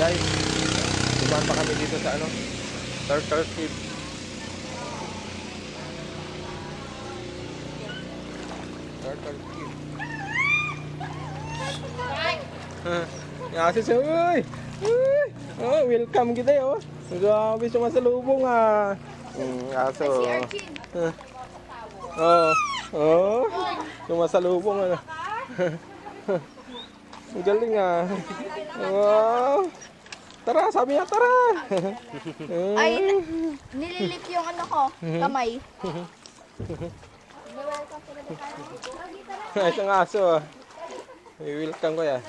guys. Dumaan pa kami dito sa ano, Turtle Cave. Turtle Cave. Yung aso siya, uy! Uy! Oh, welcome kita oh. Grabe sumasalubong ah. Aso. Oh. Oh. Sumasalubong ano. Ang galing ah. Wow. Tara, sabi niya tara. Ay, nililik yung ano ko, kamay. Isang aso ah. I-welcome ko yan.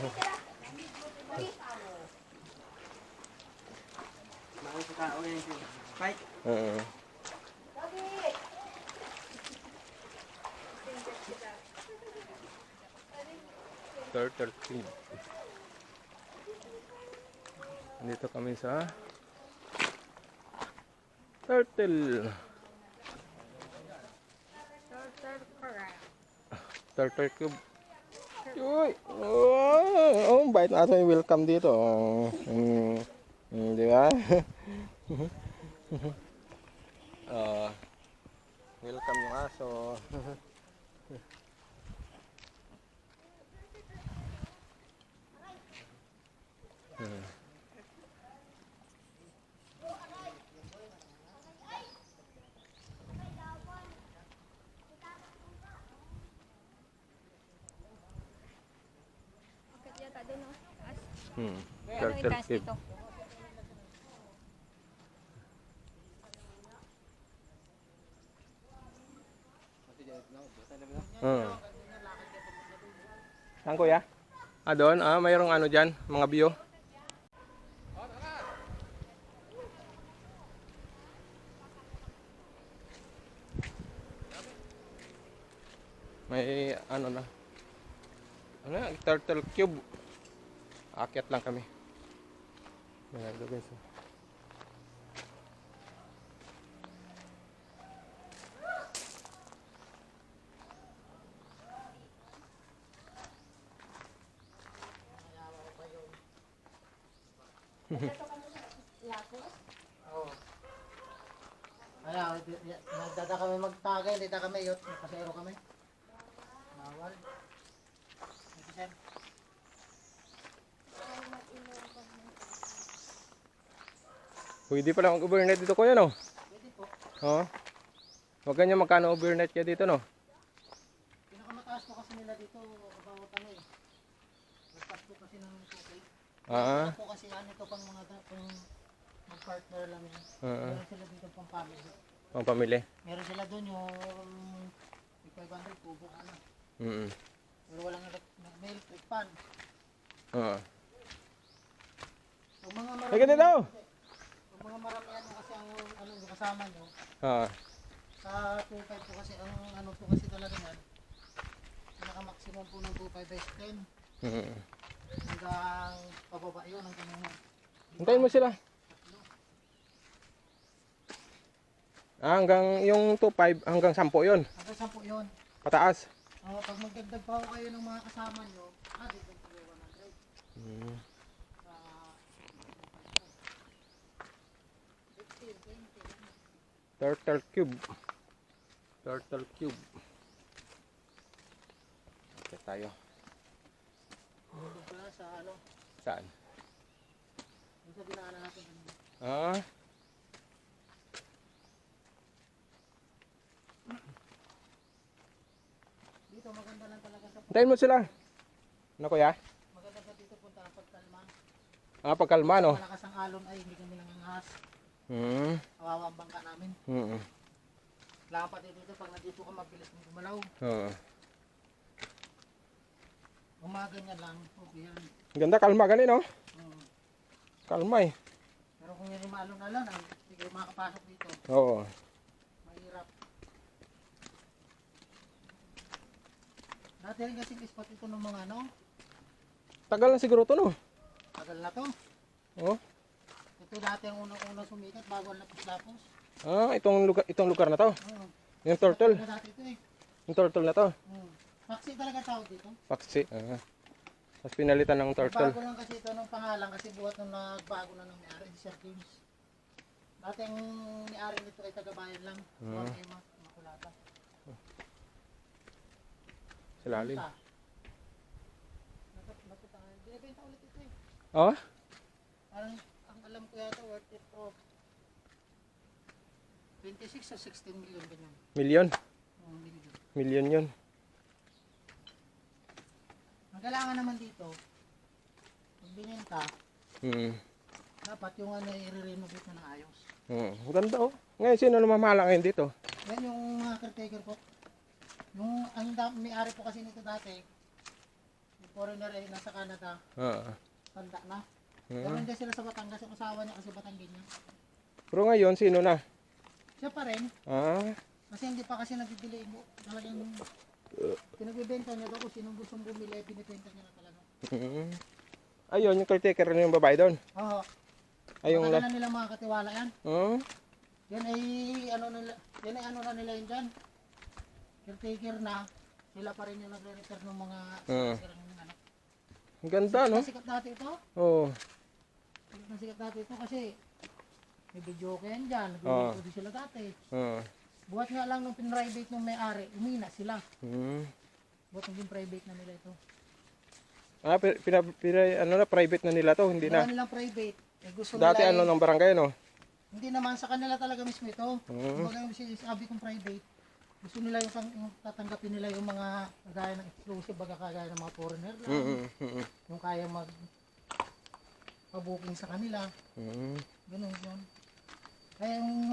Turtle Cave. Dito kami sa Turtle Cube. Uy! Oh, bait na aso yung welcome dito. Di ba? Welcome yung aso. Turtle Cave. Saan kuya? Ah, doon? Ah, mayroong ano dyan? Mga view? May ano na. Ano yan? Turtle Cube. Aakyat lang kami. Ayan, guys. Kaya, nagdada kami magtagay, hindi kami yot, nakasero kami. Bawal. Pwede pala mag-overnight dito kuya no? Pwede po. Oo. Huwag ganyan magkano overnight kaya dito no? Pinakamataas po kasi nila dito, about ano eh. Nagpas po kasi ng tubig. Ah. Po kasi ano ito pang mga pang mag-partner lang yan. Oo. Meron sila dito pang family. Pang pamilya. Meron sila doon yung 500 tubo ano. Pero walang may electric fan. Oo. Yung mga Ay, ganito daw! yung mga maramihan mo kasi ang ano yung kasama nyo. Oo. Sa 2.5 po kasi ang ano po kasi talaga yan. Pinaka-maximum po ng 2.5 is 10. Hanggang pababa yun hanggang Hintayin mo sila. Ah, hanggang yung 2.5 hanggang 10 yun. hanggang 10 yun. Pataas. Pag magdagdag pa ho kayo ng mga kasama nyo, dito po 100. Turtle Cube. Turtle Cube. Okay tayo. Doon pala sa ano, Saan? doon sa binaanan natin. Ah. Dito maganda lang talaga sa Hintayin mo sila. Ano kuya? maganda sa dito punta ang pagkalma. Ah, pagkalma no? Malakas ang alon ay hindi kami nangangahas. Kawawa ang bangka namin. Kailangan pati dito pag nandito ka mabilis mong gumalaw. Oo. Umaganyan lang, okay yan. Ganda, kalma ganin no? Kalma eh. Pero kung yung maalon-alon, hindi kayo makakapasok dito. Oo. Mahirap. Dati rin kasing spot ito ng mga ano, Tagal na siguro to no? tagal na to. Oh. Ito dati ang unang-unang sumikat bago ang lapos-lapos. Ah, itong lugar na to. Oo. Yung turtle. Dati ito eh. Yung turtle na to. Paksi talaga tawag dito. Paksi. Ah. Tapos pinalitan ng turtle. Bago lang kasi ito ng pangalan kasi buhat nung nagbago na ng may-ari si Sir James. Dati ang may-ari nito ay taga-bayan lang. Juan Ema, Makulata. Sa lalim. Binibenta ulit ito eh. Oh? Parang ang alam ko yata worth it of 26 or 16 million ganyan. Million? Million. Million yun. Ang kailangan naman dito, pag binenta, dapat yung ano i-renovate na ng ayos. Ang ganda oh. Ngayon, sino namamahala ngayon dito? Yan yung mga caretaker ko. Yung ang may-ari po kasi nito dati, yung foreigner ay nasa Canada, tanda na. Pero hindi sila sa Batangas, yung asawa niya kasi Batanggenya. Pero ngayon, sino na? Siya pa rin, Ah, kasi hindi pa kasi nagdidili. Talagang pinagbibenta niya daw kung sinong gustong bumili, binibenta niya na talaga. ayun, yung caretaker na yung babae doon. Oo. Ay, yung Matagal na nilang mga katiwala yan. Oh, Yan ay ano na nila yun dyan. Caretaker na, sila pa rin yung nagre-repair ng mga sirang ano. ang ganda, no? Sikat dati ito. Oh, Sikat dati ito kasi may video ko yan dyan. Nag-video sila dati. Buhat nga lang nung pinrivate nung may-ari, umina sila. Buhat nung private na nila ito. Ah, ano na, private na nila to, hindi Wala na. nilang private. Eh, gusto Dati nila ano ng barangay, no? hindi naman sa kanila talaga mismo ito. Kumbaga yung sabi kong private, gusto nila yung tatanggapin nila yung mga kagaya ng exclusive, baga kagaya ng mga foreigner lang. Yung kaya mag-booking sa kanila. Ganun yun. Kaya yung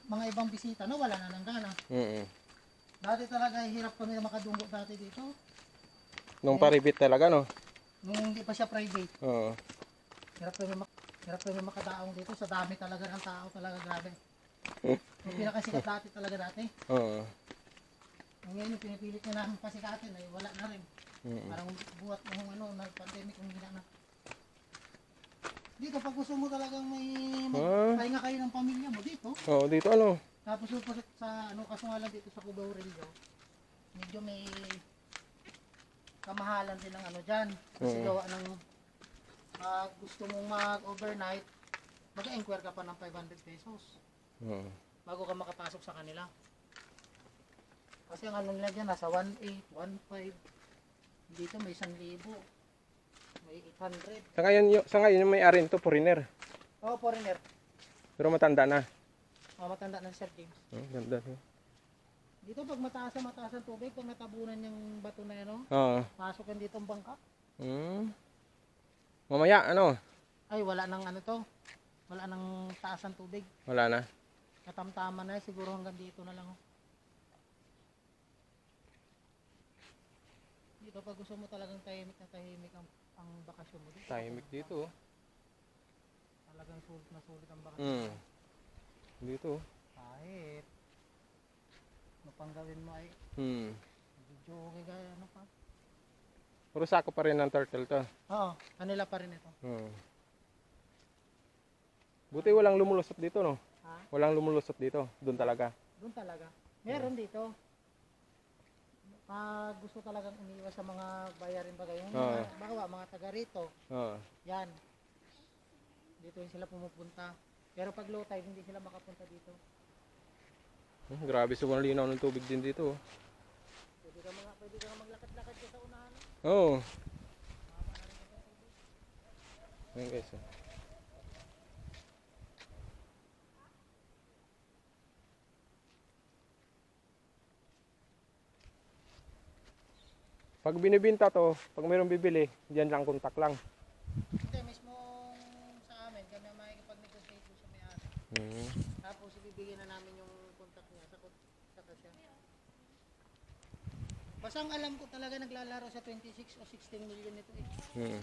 mga ibang bisita, no, wala na ng gana. Dati talaga hirap kami na makadunggo dati dito. Nung private talaga, no? Nung hindi pa siya private. Oo. Hirap kami makadaong dito. Sa dami talaga ng tao talaga, grabe. Yung pinakasikat dati talaga dati. Oo. Ngayon yung pinipilit na namin pasikatin ay wala na rin. Parang buhat ng nag-pandemic yung gina na. Dito pag gusto mo talagang may pahinga kayo ng pamilya mo dito. Oo, dito ano? Tapos sa kaso nga lang dito sa Cubao Rio, medyo may kamahalan din ng dyan. Kasi gawa ng gusto mong mag-overnight, mag-enquire ka pa ng 500 pesos bago ka makapasok sa kanila. Kasi ang nila dyan, nasa 1.8, 1.5. Dito may 1,000, may 800. Sa ngayon yung may-ari nito, foreigner. Oo, foreigner. Pero matanda na. Matanda na si Sir James. Ganda. Dito pag mataas ang tubig, pag natabunan yung bato na yan, pasok yan dito ang bangka. Mamaya, ano? Ay, wala nang wala nang taas ang tubig. Wala na. Katamtaman na, siguro hanggang dito na lang. Dito pag gusto mo talagang tahimik ang bakasyon mo dito. Tahimik dito. Talagang sulit na sulit ang bakasyon. Dito. Kahit mapanggawin mo ay video okay gaya ano pa. Puro sako pa rin ng turtle to. Oo, kanila pa rin ito. Buti walang lumulusot dito, no? Ha? Walang lumulusot dito. Doon talaga. Doon talaga. Meron dito. Pag gusto talagang umiwas sa mga bayarin bagay, yung mga taga rito, yan. Dito yung sila pumupunta. Pero pag low tide, hindi sila makapunta dito. Grabe, sobrang linaw ng tubig din dito. Pwede ka maglakad-lakad ka sa unahan. Oo. Ayan guys. Pag binibinta to, pag mayroong bibili, diyan lang, kontak lang. Hindi, mismo sa amin, kami makikipag-negotiate sa may-ari. Tapos ibibigyan na namin yung contact niya sa kasya. Basta ang alam ko talaga naglalaro sa 26 o 16 million ito eh.